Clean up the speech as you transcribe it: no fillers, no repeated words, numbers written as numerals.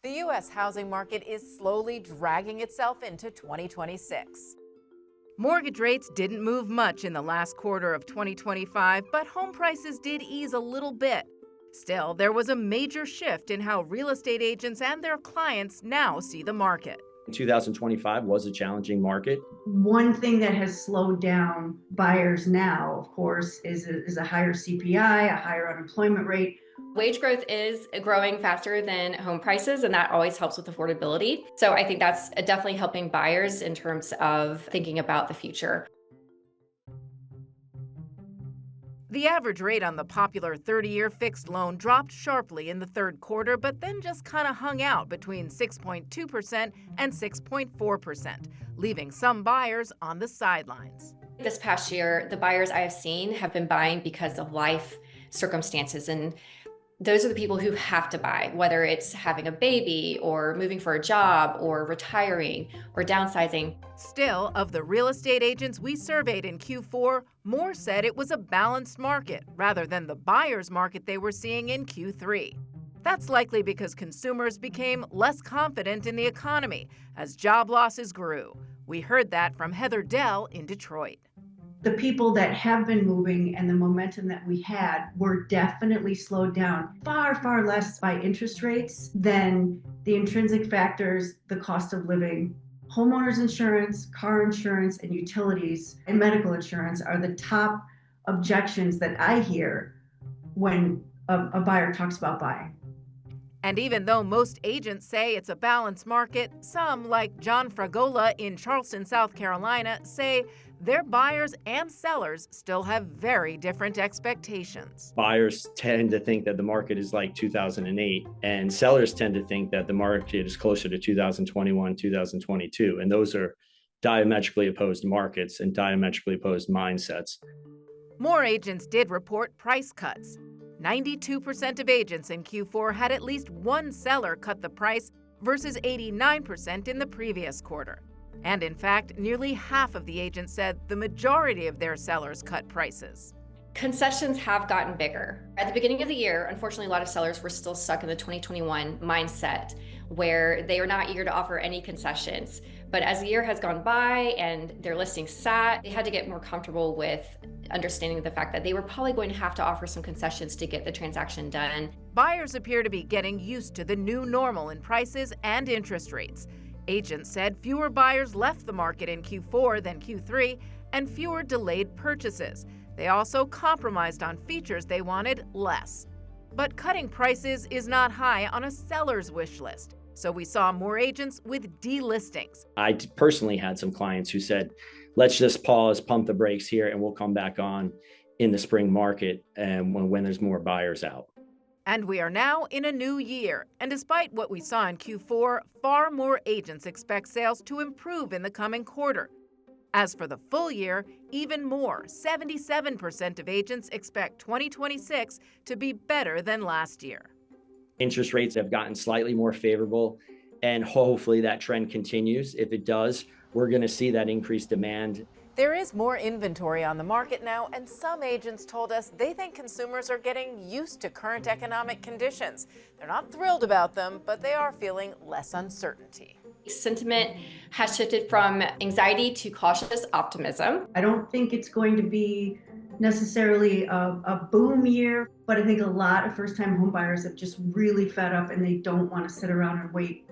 The U.S. housing market is slowly dragging itself into 2026. Mortgage rates didn't move much in the last quarter of 2025, but home prices did ease a little bit. Still, there was a major shift in how real estate agents and their clients now see the market. 2025 was a challenging market. One thing that has slowed down buyers now, of course, is a higher CPI, a higher unemployment rate. Wage growth is growing faster than home prices, and that always helps with affordability. So I think that's definitely helping buyers in terms of thinking about the future. The average rate on the popular 30-year fixed loan dropped sharply in the third quarter, but then just kind of hung out between 6.2% and 6.4%, leaving some buyers on the sidelines. This past year, the buyers I have seen have been buying because of life circumstances, and those are the people who have to buy, whether it's having a baby or moving for a job or retiring or downsizing. Still, of the real estate agents we surveyed in Q4, more said it was a balanced market rather than the buyer's market they were seeing in Q3. That's likely because consumers became less confident in the economy as job losses grew. We heard that from Heather Dell in Detroit. The people that have been moving and the momentum that we had were definitely slowed down far, far less by interest rates than the intrinsic factors, the cost of living. Homeowners insurance, car insurance, and utilities and medical insurance are the top objections that I hear when a buyer talks about buying. And even though most agents say it's a balanced market, some, like John Fragola in Charleston, South Carolina, say their buyers and sellers still have very different expectations. Buyers tend to think that the market is like 2008, and sellers tend to think that the market is closer to 2021, 2022. And those are diametrically opposed markets and diametrically opposed mindsets. More agents did report price cuts. 92% of agents in Q4 had at least one seller cut the price versus 89% in the previous quarter. And in fact, nearly half of the agents said the majority of their sellers cut prices. Concessions have gotten bigger. At the beginning of the year, unfortunately, a lot of sellers were still stuck in the 2021 mindset where they are not eager to offer any concessions. But as the year has gone by and their listings sat, they had to get more comfortable with understanding the fact that they were probably going to have to offer some concessions to get the transaction done. Buyers appear to be getting used to the new normal in prices and interest rates. Agents said fewer buyers left the market in Q4 than Q3 and fewer delayed purchases. They also compromised on features they wanted less. But cutting prices is not high on a seller's wish list, so we saw more agents with delistings. I personally had some clients who said, let's just pause, pump the brakes here, and we'll come back on in the spring market and when there's more buyers out. And we are now in a new year, and despite what we saw in Q4, far more agents expect sales to improve in the coming quarter. As for the full year, even more, 77% of agents expect 2026 to be better than last year. Interest rates have gotten slightly more favorable, and hopefully that trend continues. If it does, we're going to see that increased demand. There is more inventory on the market now, and some agents told us they think consumers are getting used to current economic conditions. They're not thrilled about them, but they are feeling less uncertainty. Sentiment has shifted from anxiety to cautious optimism. I don't think it's going to be necessarily a boom year, but I think a lot of first-time home buyers have just really fed up and they don't want to sit around and wait